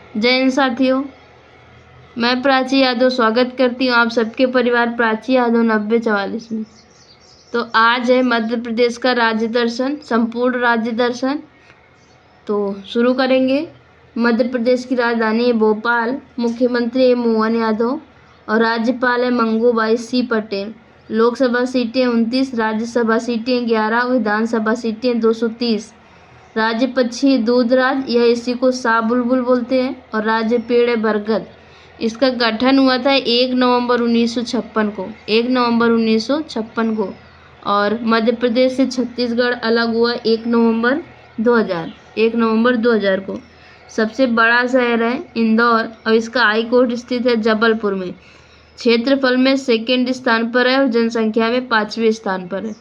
जय हिंद साथियों, मैं प्राची यादव स्वागत करती हूँ आप सबके परिवार प्राची यादव 9044 में। तो आज है मध्य प्रदेश का राज्य दर्शन, संपूर्ण राज्य दर्शन। तो शुरू करेंगे। मध्य प्रदेश की राजधानी है भोपाल, मुख्यमंत्री है मोहन यादव और राज्यपाल है मंगूबाई सी पटेल। लोकसभा सीटें 29, राज्यसभा सीटें 11, विधानसभा सीटें 230। राज्य पक्षी दूधराज या इसी को शाह बुलबुल बोलते हैं और राज्य पेड़ है बरगद। इसका गठन हुआ था 1 नवंबर 1956 को, 1 नवंबर 1956 को। और मध्य प्रदेश से छत्तीसगढ़ अलग हुआ 1 नवंबर 2000, 1 नवंबर 2000 को। सबसे बड़ा शहर है इंदौर और इसका हाई कोर्ट स्थित है जबलपुर में। क्षेत्रफल में सेकंड स्थान पर है और जनसंख्या में 5वें स्थान पर है।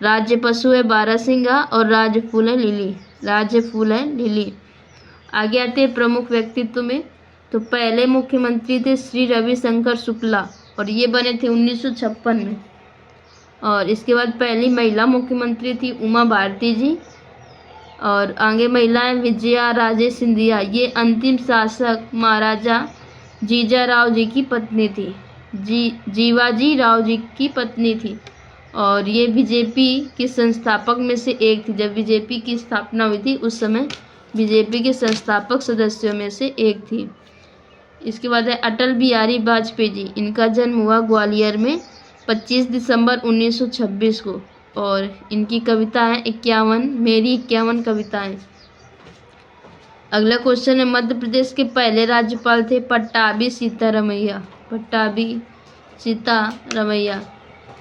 राज्य पशु है बारहसिंगा और राज्य फूल है लिली, राज्य फूल है लिली। आगे आते हैं प्रमुख व्यक्तित्व में। तो पहले मुख्यमंत्री थे श्री रविशंकर शुक्ला और ये बने थे 1956 में। और इसके बाद पहली महिला मुख्यमंत्री थी उमा भारती जी। और आगे महिलाएं विजया राजे सिंधिया, ये अंतिम शासक महाराजा जीजाराव जी की पत्नी थी, जीवाजी राव जी की पत्नी थी। और ये बीजेपी के संस्थापक में से एक थी। जब बीजेपी की स्थापना हुई थी उस समय बीजेपी के संस्थापक सदस्यों में से एक थी। इसके बाद है अटल बिहारी वाजपेयी जी। इनका जन्म हुआ ग्वालियर में 25 दिसंबर 1926 को और इनकी कविता है 51, मेरी 51 कविताएं। अगला क्वेश्चन है मध्य प्रदेश के पहले राज्यपाल थे पट्टाभी सीतारमैया, पट्टाभी सीतारमैया।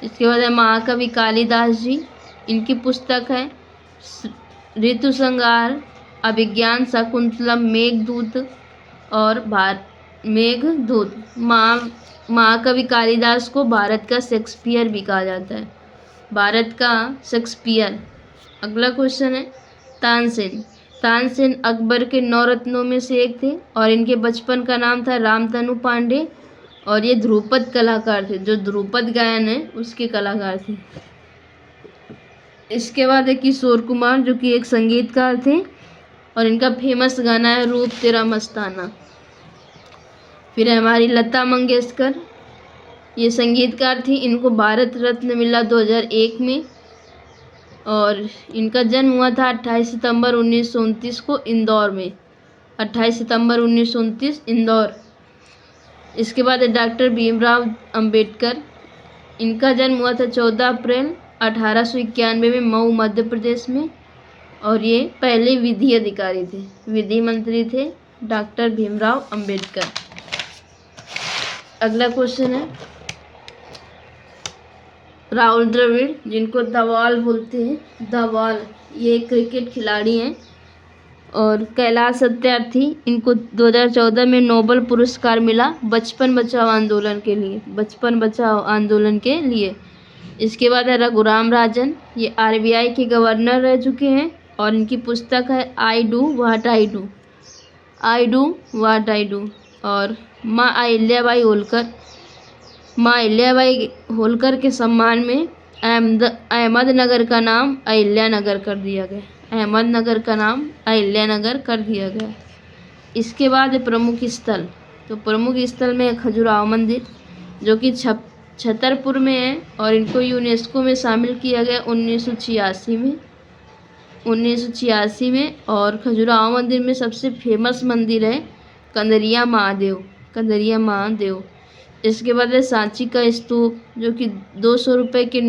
इसके बाद है महाकवि कालिदास जी। इनकी पुस्तक है ऋतुसंहार, अभिज्ञान शाकुंतलम, मेघदूत और मेघदूत। महाकवि कालिदास को भारत का शेक्सपियर भी कहा जाता है, भारत का शेक्सपियर। अगला क्वेश्चन है तानसेन। तानसेन अकबर के 9 रत्नों में से एक थे और इनके बचपन का नाम था रामतनु पांडे और ये ध्रुपद कलाकार थे, जो ध्रुपद गायन है उसके कलाकार थे। इसके बाद है किशोर कुमार, जो कि एक संगीतकार थे और इनका फेमस गाना है रूप तेरा मस्ताना। फिर है हमारी लता मंगेशकर, ये संगीतकार थी। इनको भारत रत्न मिला 2001 में और इनका जन्म हुआ था 28 सितंबर 1929 को इंदौर में, 28 सितंबर 1929 इंदौर। इसके बाद है डॉक्टर भीमराव अंबेडकर। इनका जन्म हुआ था 14 अप्रैल 1891 में मऊ मध्य प्रदेश में और ये पहले विधि अधिकारी थे, विधि मंत्री थे डॉक्टर भीमराव अंबेडकर। अगला क्वेश्चन है राहुल द्रविड़, जिनको धवाल बोलते हैं, धवाल। ये क्रिकेट खिलाड़ी हैं। और कैलाश सत्यार्थी, इनको 2014 में नोबेल पुरस्कार मिला बचपन बचाओ आंदोलन के लिए, बचपन बचाओ आंदोलन के लिए। इसके बाद है रघुराम राजन, ये RBI के गवर्नर रह चुके हैं और इनकी पुस्तक है I do what I do, I do what I do. और माँ अहिल्याबाई होलकर, माँ अहिल्याबाई होलकर के सम्मान में अहमदनगर का नाम अहिल्यानगर कर दिया गया, अहमदनगर का नाम अहिल्यानगर कर दिया गया। इसके बाद प्रमुख स्थल। तो प्रमुख स्थल में खजुराहो मंदिर, जो कि छतरपुर में है और इनको यूनेस्को में शामिल किया गया 1986 में, 1986 में। और खजुराहो मंदिर में सबसे फेमस मंदिर है कंदरिया महादेव, कंदरिया महादेव। इसके बाद है सांची का स्तूप, जो कि 200 रुपये के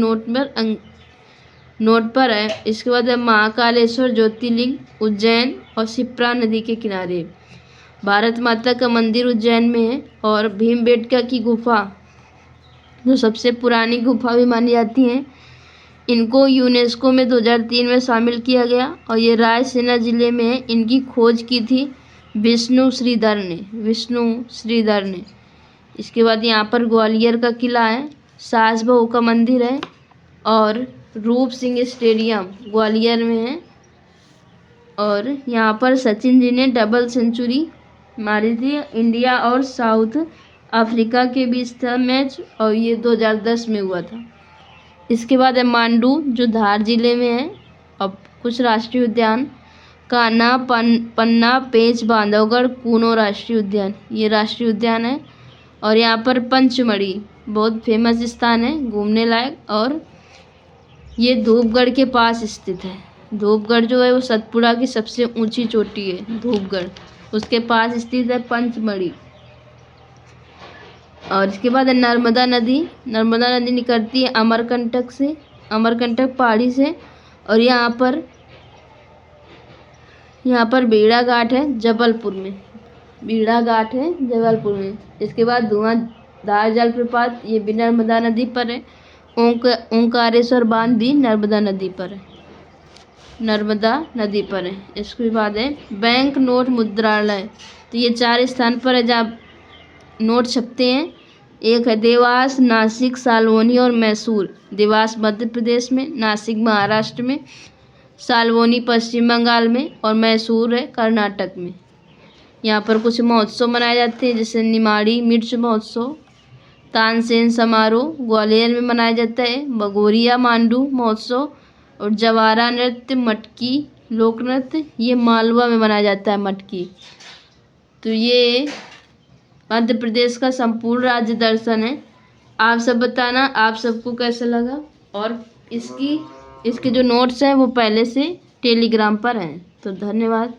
नोट पर है। इसके बाद है महाकालेश्वर ज्योतिर्लिंग उज्जैन और शिप्रा नदी के किनारे। भारत माता का मंदिर उज्जैन में है। और भीमबेटका की गुफा, जो सबसे पुरानी गुफा भी मानी जाती हैं, इनको यूनेस्को में 2003 में शामिल किया गया और ये रायसेना जिले में है। इनकी खोज की थी विष्णु श्रीधर ने, विष्णु श्रीधर ने। इसके बाद यहाँ पर ग्वालियर का किला है, सास बहू का मंदिर है और रूप सिंह स्टेडियम ग्वालियर में है। और यहाँ पर सचिन जी ने डबल सेंचुरी मारी थी इंडिया और साउथ अफ्रीका के बीच था मैच और ये 2010 में हुआ था। इसके बाद है मांडू, जो धार जिले में है। अब कुछ राष्ट्रीय उद्यान। कान्हा, पन्ना, पेंच, बांधवगढ़, कूनो राष्ट्रीय उद्यान, ये राष्ट्रीय उद्यान है। और यहाँ पर पंचमढ़ी बहुत फेमस स्थान है घूमने लायक, और ये धूपगढ़ के पास स्थित है। धूपगढ़ जो है वो सतपुड़ा की सबसे ऊंची चोटी है धूपगढ़, उसके पास स्थित है पंचमढ़ी। और इसके बाद है नर्मदा नदी। नर्मदा नदी निकलती है अमरकंटक से, अमरकंटक पहाड़ी से। और यहाँ पर बीड़ा घाट है जबलपुर में, बीड़ा घाट है जबलपुर में। इसके बाद धुआंधार जलप्रपात, ये भी नर्मदा नदी पर है। ओंकारेश्वर बांध भी नर्मदा नदी पर है, नर्मदा नदी पर है। इसके बाद है बैंक नोट मुद्रालय, तो ये 4 स्थान पर है जहाँ नोट छपते हैं। एक है देवास, नासिक, सालवोनी और मैसूर। देवास मध्य प्रदेश में, नासिक महाराष्ट्र में, सालवोनी पश्चिम बंगाल में और मैसूर है कर्नाटक में। यहाँ पर कुछ महोत्सव मनाए जाते हैं जैसे निमाड़ी मिर्च महोत्सव, तानसेन समारोह ग्वालियर में मनाया जाता है, भगोरिया मांडू महोत्सव और जवारा नृत्य, मटकी लोक नृत्य ये मालवा में मनाया जाता है मटकी। तो ये मध्य प्रदेश का संपूर्ण राज्य दर्शन है। आप सब बताना आप सबको कैसा लगा, और इसके जो नोट्स हैं वो पहले से टेलीग्राम पर हैं। तो धन्यवाद।